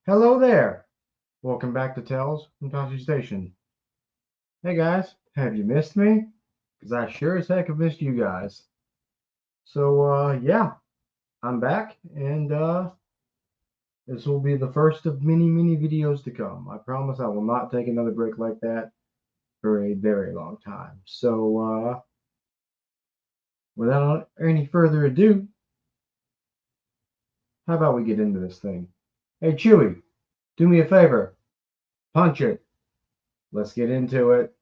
Hello there. Welcome back to Tales from Tosche Station. Hey guys, have you missed me? Because I sure as heck have missed you guys. Yeah, I'm back, and this will be the first of many videos to come. I promise I will not take another break like that for a very long time. Without any further ado, how about we get into this thing? Hey Chewy, do me a favor, punch it. Let's get into it.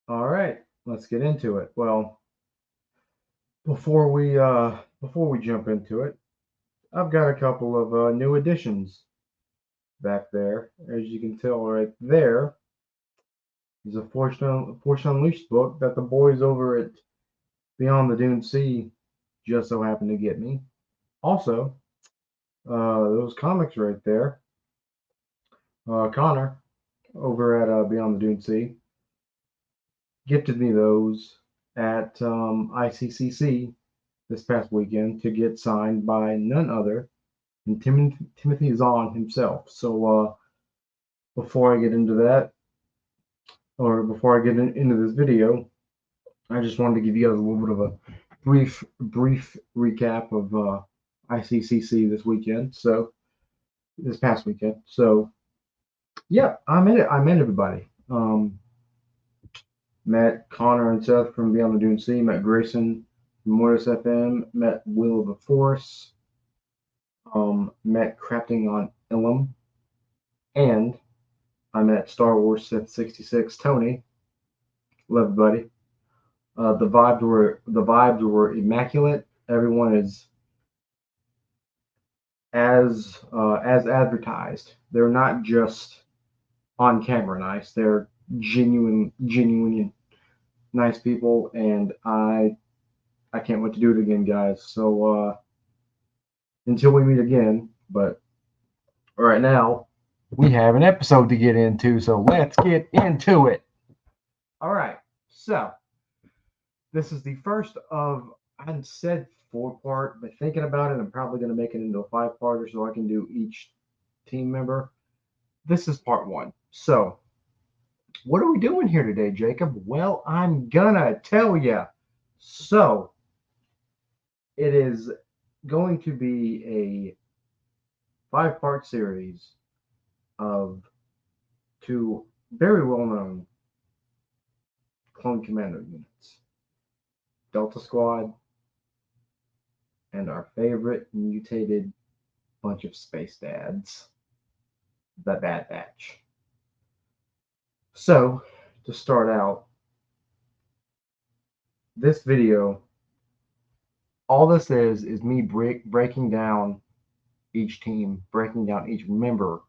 All right, let's get into it. Well, before we jump into it, I've got a couple of new additions back there. As you can tell right there is a Force Unleashed book that the boys over at Beyond the Dune Sea just so happened to get me. Also, those comics right there, Connor over at Beyond the Dune Sea gifted me those at ICCC this past weekend to get signed by none other than Timothy Zahn himself. Before I get into that, or before I get into this video, I just wanted to give you guys a little bit of a brief recap of ICCC this past weekend. Yeah, I met everybody. Met Connor and Seth from Beyond the Dune Sea. Met Grayson from Mortis FM. Met Will of the Force. Met Crafting on Ilum, and I met Star Wars Sith 66 Tony. Love everybody. The vibes were immaculate. Everyone is as advertised. They're not just on camera nice. They're genuine nice people, and I can't wait to do it again, guys. Until we meet again, but right now we have an episode to get into, so let's get into it. All right, so this is the first of, I said 4-part, but thinking about it, I'm probably going to make it into a 5-parter so I can do each team member. This is part 1. So, what are we doing here today, Jacob? Well, I'm gonna tell you. So, it is going to be a 5-part series of 2 very well-known clone commando units. Delta Squad, and our favorite mutated bunch of space dads, the Bad Batch. So, to start out, this video, all this is me breaking down each team, breaking down each member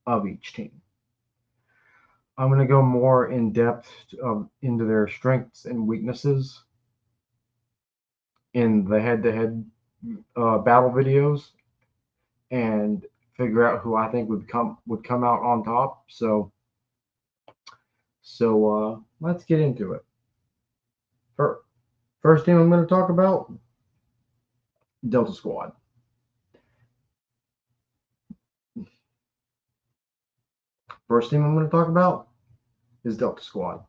of each team. I'm going to go more in depth into their strengths and weaknesses in the head-to-head battle videos, and figure out who I think would come out on top. Let's get into it. First team I'm going to talk about, Delta Squad. First team I'm going to talk about is Delta Squad.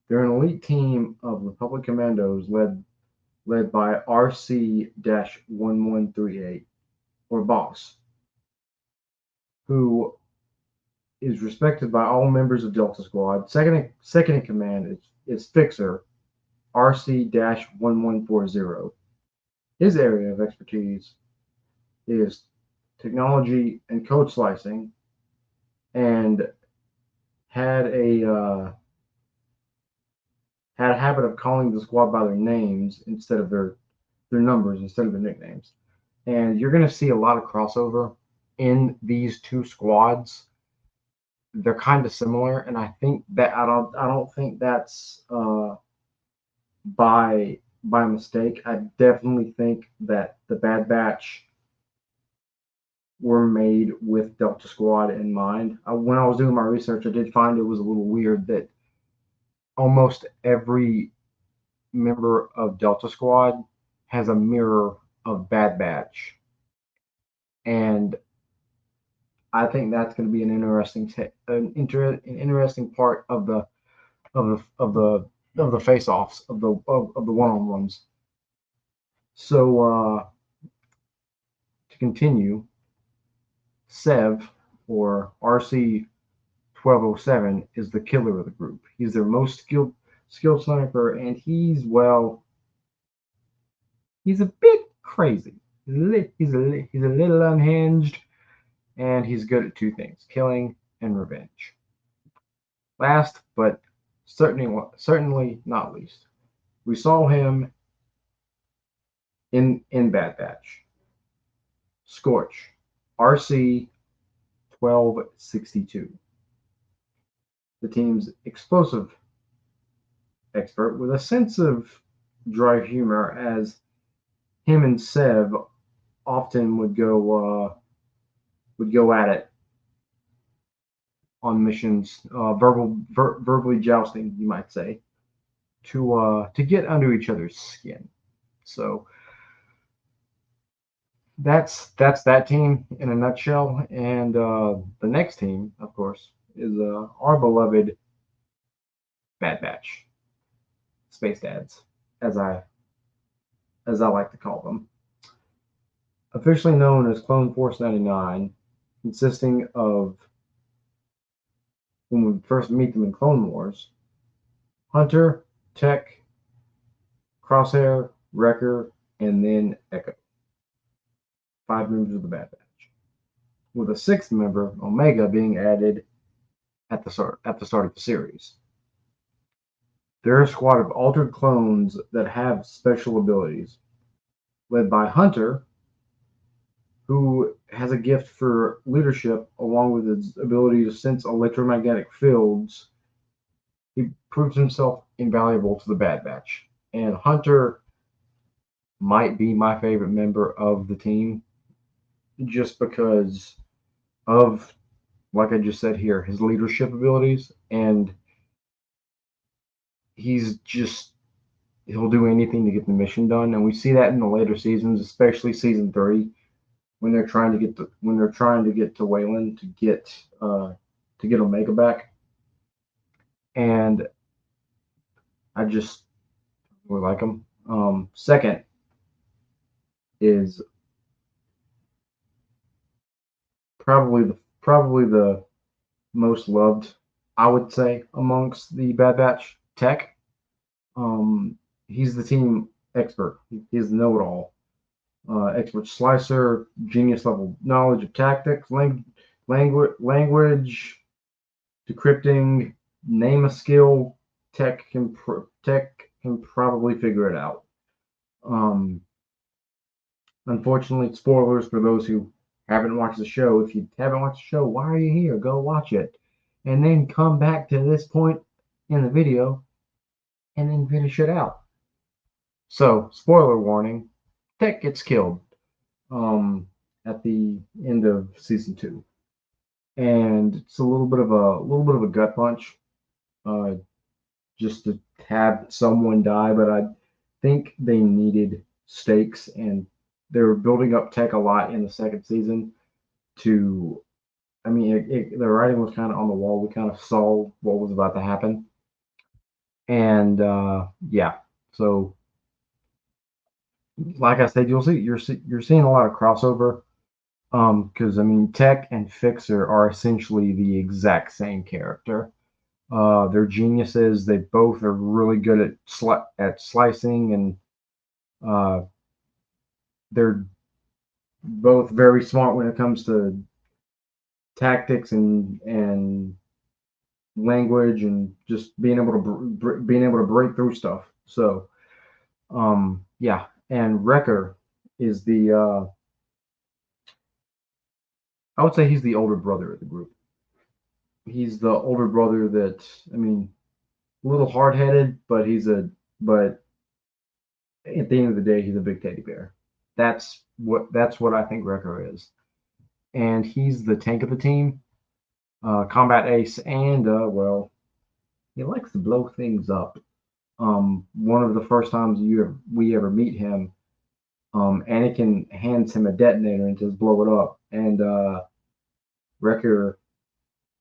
They're an elite team of Republic Commandos led by RC-1138, or Boss, who is respected by all members of Delta Squad. Second in command is Fixer, RC-1140. His area of expertise is technology and code slicing, and had a habit of calling the squad by their names instead of their numbers, instead of their nicknames. and you're going to see a lot of crossover in these two squads. They're kind of similar, and I think that I don't think that's by mistake. I definitely think that the Bad Batch were made with Delta Squad in mind. When I was doing my research, I did find it was a little weird that almost every member of Delta Squad has a mirror of Bad Batch, and I think that's going to be an an interesting part of the face-offs of the one-on-ones. So to continue, Sev or RC 1207 is the killer of the group. He's their most skilled sniper, and he's a bit crazy. He's a little unhinged, and he's good at two things: killing and revenge. Last, but certainly not least, we saw him in Bad Batch. Scorch, RC 1262, the team's explosive expert with a sense of dry humor, as him and Sev often would go at it on missions, verbally jousting, you might say, to get under each other's skin. So that's that team in a nutshell. And the next team, of course, is our beloved Bad Batch, Space Dads, as I like to call them, officially known as Clone Force 99, consisting of, when we first meet them in Clone Wars, Hunter, Tech, Crosshair, Wrecker, and then Echo. 5 members of the Bad Batch, with a 6th member, Omega, being added at the start of the series. They're a squad of altered clones that have special abilities, led by Hunter, who has a gift for leadership along with his ability to sense electromagnetic fields. He proves himself invaluable to the Bad Batch. And Hunter might be my favorite member of the team, just because of, like I just said here, his leadership abilities, and he'll do anything to get the mission done, and we see that in the later seasons, especially season 3, when they're trying to get to Wayland to get Omega back. And I just really like him. Second is probably the most loved, I would say, amongst the Bad Batch, Tech. He's the team expert. He's the know-it-all. Expert slicer, genius level knowledge of tactics, language, decrypting, name a skill. Tech can probably figure it out. Unfortunately, spoilers for those who haven't watched the show. If you haven't watched the show, why are you here? Go watch it, and then come back to this point in the video, and then finish it out. So, spoiler warning: Tech gets killed at the end of season 2, and it's a little bit of a gut punch, just to have someone die. But I think they needed stakes, and they were building up Tech a lot in the second season. The writing was kind of on the wall. We kind of saw what was about to happen, and yeah. So, like I said, you're seeing a lot of crossover, because Tech and Fixer are essentially the exact same character. They're geniuses. They both are really good at slicing, and they're both very smart when it comes to tactics and language, and just being able to break through stuff. So, yeah. And Wrecker is the I would say he's the older brother of the group. He's the older brother that, I mean, a little hard headed, but at the end of the day, he's a big teddy bear. That's what I think Wrecker is, and he's the tank of the team, combat ace, and well, he likes to blow things up. One of the first times we ever meet him, Anakin hands him a detonator and says blow it up, and Wrecker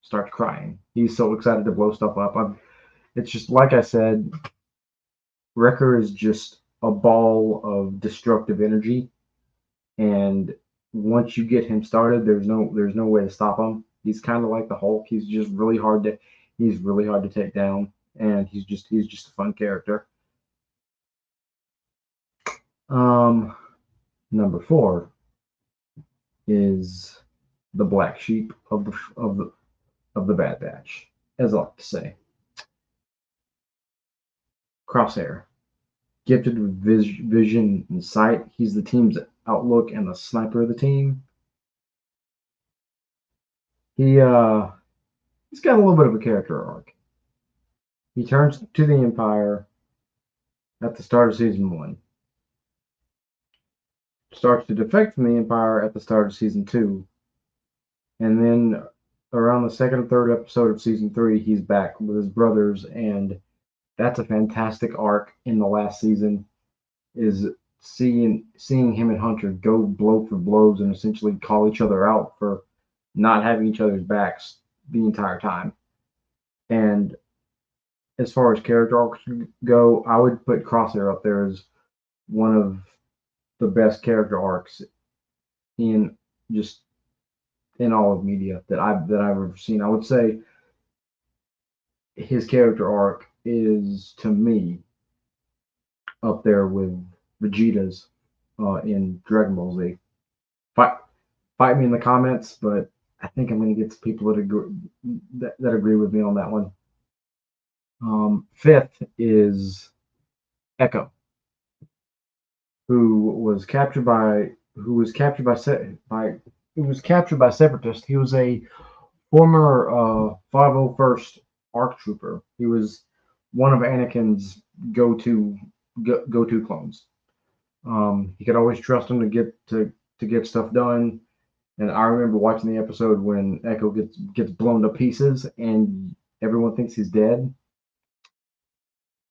starts crying. He's so excited to blow stuff up. It's just like I said, Wrecker is just a ball of destructive energy, and once you get him started, there's no way to stop him. He's kind of like the Hulk. He's really hard to take down, and he's just a fun character. Um, Number four is the black sheep of the Bad Batch, as I like to say. Crosshair, gifted with vision and sight. He's the team's outlook and the sniper of the team. He's got a little bit of a character arc. He turns to the Empire at the start of season one. Starts to defect from the Empire at the start of season two, and then around the second or third episode of season three, he's back with his brothers, and that's a fantastic arc in the last season. Is seeing him and Hunter go blow for blows and essentially call each other out for not having each other's backs the entire time. And as far as character arcs go, I would put Crosshair up there as one of the best character arcs in just in all of media that I've ever seen. I would say his character arc is, to me, up there with Vegeta's in Dragon Ball Z. Fight, fight me in the comments, but I think I'm going to get some people that agree with me on that one. Fifth is Echo, who was captured by separatists. He was a former 501st ARC trooper. He was one of Anakin's go-to clones. He could always trust him to get stuff done. And I remember watching the episode when Echo gets blown to pieces, and everyone thinks he's dead.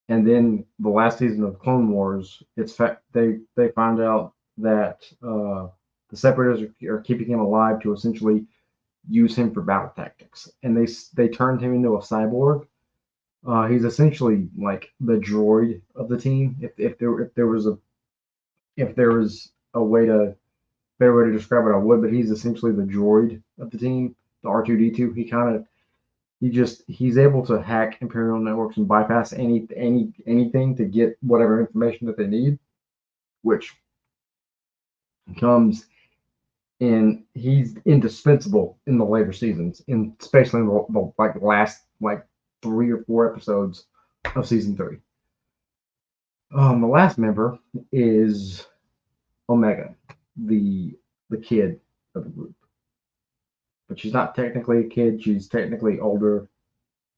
And then the last season of Clone Wars, they find out that the Separatists are keeping him alive to essentially use him for battle tactics, and they turned him into a cyborg. He's essentially like the droid of the team. If there was a better way to describe it, I would. But he's essentially the droid of the team, the R2D2. He's able to hack Imperial networks and bypass anything to get whatever information that they need, which comes in. He's indispensable in the later seasons, especially in the last 3 or 4 episodes of season 3. The last member is Omega, the kid of the group. But she's not technically a kid. She's technically older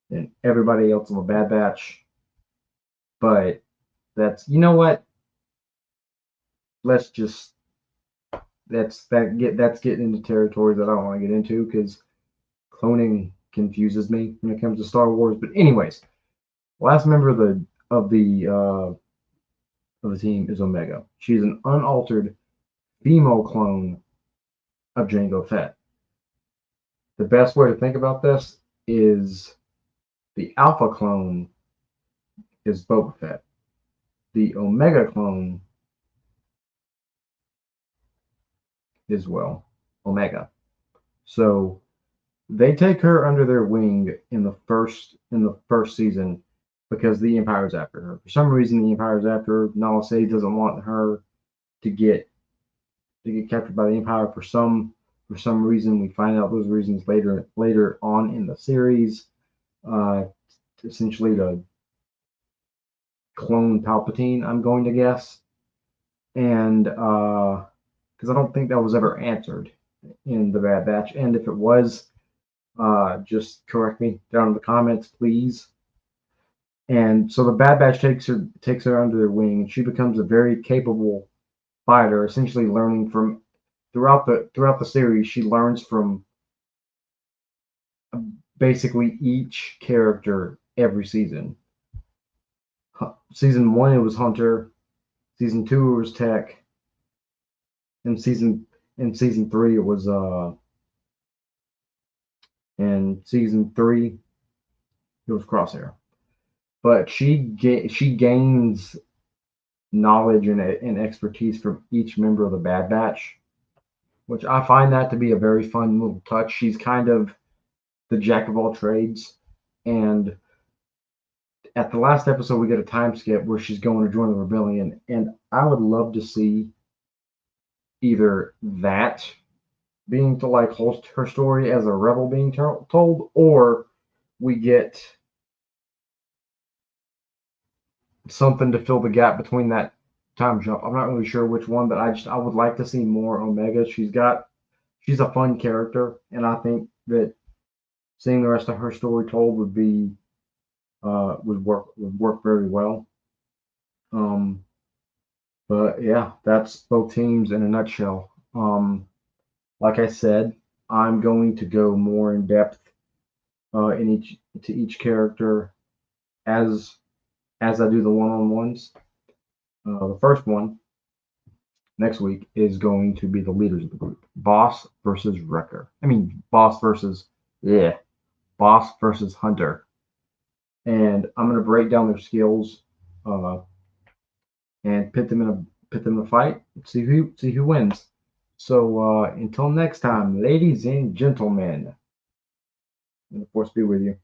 than everybody else in the Bad Batch. But you know what? Let's just that's getting into territory that I don't want to get into, because cloning confuses me when it comes to Star Wars. But anyways, last member of the team is Omega. She's an unaltered female clone of Jango Fett. The best way to think about this is the Alpha clone is Boba Fett. The Omega clone is, well, Omega. So they take her under their wing in the first season because the Empire's after her. For some reason, the Empire's after her. Nala Se doesn't want her to get captured by the Empire for some reason. We find out those reasons later on in the series. Essentially to clone Palpatine, I'm going to guess, and because I don't think that was ever answered in the Bad Batch, and if it was, just correct me down in the comments, please. And so the Bad Batch takes her under their wing, and she becomes a very capable fighter, essentially learning from throughout the series. She learns from basically each character every season. Season 1 it was Hunter, season 2 it was Tech, and season 3 it was in season 3 it was Crosshair. But she gains knowledge and expertise from each member of the Bad Batch, which I find that to be a very fun little touch. She's kind of the jack of all trades, and at the last episode we get a time skip where she's going to join the rebellion, and I would love to see either that being to like host her story as a rebel being told, or we get something to fill the gap between that time jump. I'm not really sure which one, but I would like to see more Omega. She's a fun character, and I think that seeing the rest of her story told would work very well. Um, but yeah, that's both teams in a nutshell. Like I said, I'm going to go more in depth to each character as I do the one-on-ones. The first one next week is going to be the leaders of the group: Boss versus Wrecker. I mean, Boss versus Hunter. And I'm going to break down their skills uh, and pit them in a fight. See who wins. So until next time, ladies and gentlemen, may the force be with you.